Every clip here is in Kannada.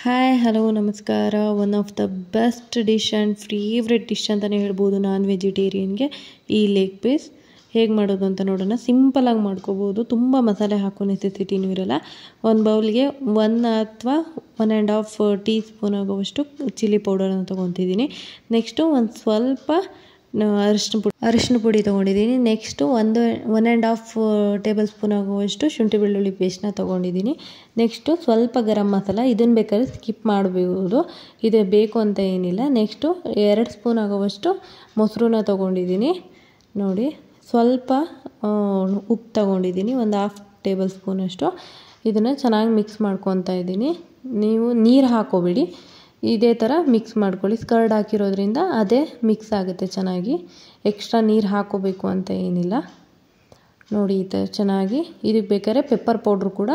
ಹಾಯ್ ಹಲೋ ನಮಸ್ಕಾರ. One of the best dish and favourite dish ಅಂತಲೇ ಹೇಳ್ಬೋದು ನಾನ್ ವೆಜಿಟೇರಿಯನ್ಗೆ ಈ ಲೆಗ್ ಪೀಸ್. ಹೇಗೆ ಮಾಡೋದು ಅಂತ ನೋಡೋಣ. ಸಿಂಪಲಾಗಿ ಮಾಡ್ಕೋಬೋದು, ತುಂಬ ಮಸಾಲೆ ಹಾಕೋ ನೆಸೆಸಿಟಿನೂ ಇರೋಲ್ಲ. ಒಂದು ಬೌಲ್ಗೆ 1 ಅಥವಾ 1.5 ಟೀ ಸ್ಪೂನ್ ಆಗುವಷ್ಟು ಚಿಲ್ಲಿ ಪೌಡರನ್ನು ತೊಗೊತಿದ್ದೀನಿ. ನೆಕ್ಸ್ಟು ಒಂದು ಸ್ವಲ್ಪ ಅರಿಶಿನ ಪುಡಿ ತೊಗೊಂಡಿದ್ದೀನಿ. ನೆಕ್ಸ್ಟು 1.5 ಟೇಬಲ್ ಸ್ಪೂನ್ ಆಗುವಷ್ಟು ಶುಂಠಿ ಬೆಳ್ಳುಳ್ಳಿ ಪೇಸ್ಟ್ನ ತೊಗೊಂಡಿದ್ದೀನಿ. ನೆಕ್ಸ್ಟು ಸ್ವಲ್ಪ ಗರಂ ಮಸಾಲ, ಇದನ್ನು ಬೇಕಾದ್ರೆ ಸ್ಕಿಪ್ ಮಾಡಬಹುದು, ಇದು ಬೇಕು ಅಂತ ಏನಿಲ್ಲ. ನೆಕ್ಸ್ಟು 2 ಸ್ಪೂನ್ ಆಗುವಷ್ಟು ಮೊಸರನ್ನ ತೊಗೊಂಡಿದ್ದೀನಿ. ನೋಡಿ, ಸ್ವಲ್ಪ ಉಪ್ಪು ತೊಗೊಂಡಿದ್ದೀನಿ, ಒಂದು 1/2 ಟೇಬಲ್ ಸ್ಪೂನಷ್ಟು. ಇದನ್ನು ಚೆನ್ನಾಗಿ ಮಿಕ್ಸ್ ಮಾಡ್ಕೊತಾ ಇದ್ದೀನಿ. ನೀವು ನೀರು ಹಾಕೋಬೇಡಿ, ಇದೇ ಥರ ಮಿಕ್ಸ್ ಮಾಡ್ಕೊಳ್ಳಿ. ಸ್ಕರ್ಡ್ ಹಾಕಿರೋದ್ರಿಂದ ಅದೇ ಮಿಕ್ಸ್ ಆಗುತ್ತೆ ಚೆನ್ನಾಗಿ, ಎಕ್ಸ್ಟ್ರಾ ನೀರು ಹಾಕೋಬೇಕು ಅಂತ ಏನಿಲ್ಲ. ನೋಡಿ, ಈ ಥರ ಚೆನ್ನಾಗಿ. ಇದಕ್ಕೆ ಬೇಕಾದ್ರೆ ಪೆಪ್ಪರ್ ಪೌಡ್ರು ಕೂಡ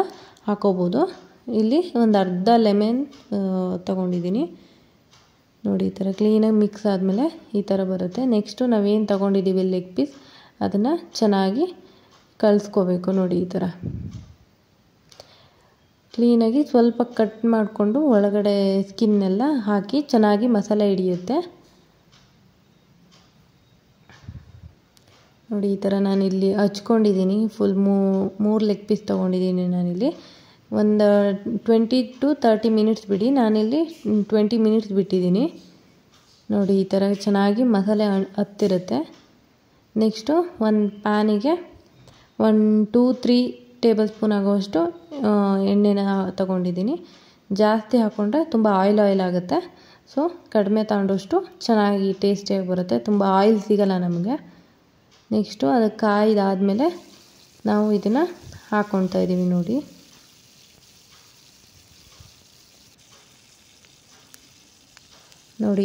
ಹಾಕೋಬೋದು. ಇಲ್ಲಿ ಒಂದು ಅರ್ಧ ಲೆಮನ್ ತೊಗೊಂಡಿದ್ದೀನಿ. ನೋಡಿ, ಈ ಥರ ಕ್ಲೀನಾಗಿ ಮಿಕ್ಸ್ ಆದಮೇಲೆ ಈ ಥರ ಬರುತ್ತೆ. ನೆಕ್ಸ್ಟು ನಾವೇನು ತೊಗೊಂಡಿದ್ದೀವಿ ಲೆಗ್ ಪೀಸ್, ಅದನ್ನು ಚೆನ್ನಾಗಿ ಕಲಿಸ್ಕೋಬೇಕು. ನೋಡಿ, ಈ ಥರ ಕ್ಲೀನಾಗಿ ಸ್ವಲ್ಪ ಕಟ್ ಮಾಡಿಕೊಂಡು ಒಳಗಡೆ ಸ್ಕಿನ್ನೆಲ್ಲ ಹಾಕಿ ಚೆನ್ನಾಗಿ ಮಸಾಲೆ ಹಿಡಿಯುತ್ತೆ. ನೋಡಿ, ಈ ಥರ ನಾನಿಲ್ಲಿ ಹಚ್ಕೊಂಡಿದ್ದೀನಿ. ಫುಲ್ 3 ಲೆಗ್ ಪೀಸ್ ತೊಗೊಂಡಿದ್ದೀನಿ ನಾನಿಲ್ಲಿ. ಒಂದು 20 to 30 ಮಿನಿಟ್ಸ್ ಬಿಡಿ, ನಾನಿಲ್ಲಿ 20 ಮಿನಿಟ್ಸ್ ಬಿಟ್ಟಿದ್ದೀನಿ. ನೋಡಿ, ಈ ಥರ ಚೆನ್ನಾಗಿ ಮಸಾಲೆ ಹತ್ತಿರುತ್ತೆ. ನೆಕ್ಸ್ಟು ಒಂದು ಪ್ಯಾನಿಗೆ 1-2-3 ಟೇಬಲ್ ಸ್ಪೂನ್ ಆಗುವಷ್ಟು ಎಣ್ಣೆನ ತೊಗೊಂಡಿದ್ದೀನಿ. ಜಾಸ್ತಿ ಹಾಕ್ಕೊಂಡ್ರೆ ತುಂಬ ಆಯಿಲ್ ಆಗುತ್ತೆ. ಸೊ ಕಡಿಮೆ ತಗೊಂಡಷ್ಟು ಚೆನ್ನಾಗಿ ಟೇಸ್ಟಿಯಾಗಿ ಬರುತ್ತೆ, ತುಂಬ ಆಯಿಲ್ ಸಿಗಲ್ಲ ನಮಗೆ. ನೆಕ್ಸ್ಟು ಅದಕ್ಕೆ ಕಾಯ್ದಾದಮೇಲೆ ನಾವು ಇದನ್ನು ಹಾಕ್ಕೊತಾ ಇದ್ದೀವಿ. ನೋಡಿ,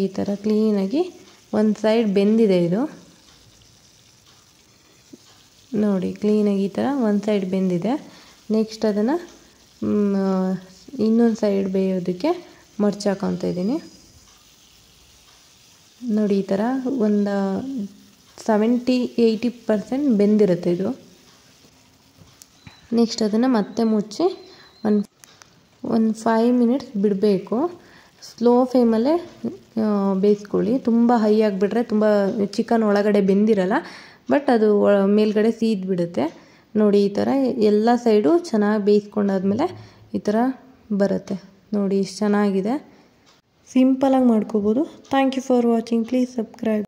ಈ ಥರ ಕ್ಲೀನಾಗಿ ಒಂದು ಸೈಡ್ ಬೆಂದಿದೆ ಇದು. ನೋಡಿ, ಕ್ಲೀನಾಗಿ ಈ ಥರ ಒಂದು ಸೈಡ್ ಬೆಂದಿದೆ. ನೆಕ್ಸ್ಟ್ ಅದನ್ನು ಇನ್ನೊಂದು ಸೈಡ್ ಬೇಯೋದಕ್ಕೆ ಮಡ್ಚಾಕೊತಾ ಇದ್ದೀನಿ. ನೋಡಿ, ಈ ಥರ ಒಂದು 70-80% ಬೆಂದಿರುತ್ತೆ ಇದು. ನೆಕ್ಸ್ಟ್ ಅದನ್ನು ಮತ್ತೆ ಮುಚ್ಚಿ ಒಂದು 5 ಮಿನಿಟ್ಸ್ ಬಿಡಬೇಕು. ಸ್ಲೋ ಫ್ಲೇಮಲ್ಲೇ ಬೇಯಿಸ್ಕೊಳ್ಳಿ. ತುಂಬ ಹೈ ಆಗಿಬಿಟ್ರೆ ತುಂಬ ಚಿಕನ್ ಒಳಗಡೆ ಬೆಂದಿರಲ್ಲ, ಬಟ್ ಅದು ಮೇಲ್ಗಡೆ ಸೀದ್ಬಿಡುತ್ತೆ. ನೋಡಿ, ಈ ಥರ ಎಲ್ಲ ಸೈಡು ಚೆನ್ನಾಗಿ ಬೇಯಿಸ್ಕೊಂಡಾದ್ಮೇಲೆ ಈ ಥರ ಬರುತ್ತೆ. ನೋಡಿ, ಇಷ್ಟು ಚೆನ್ನಾಗಿದೆ. ಸಿಂಪಲಾಗಿ ಮಾಡ್ಕೋಬೋದು. Thank you for watching. Please subscribe.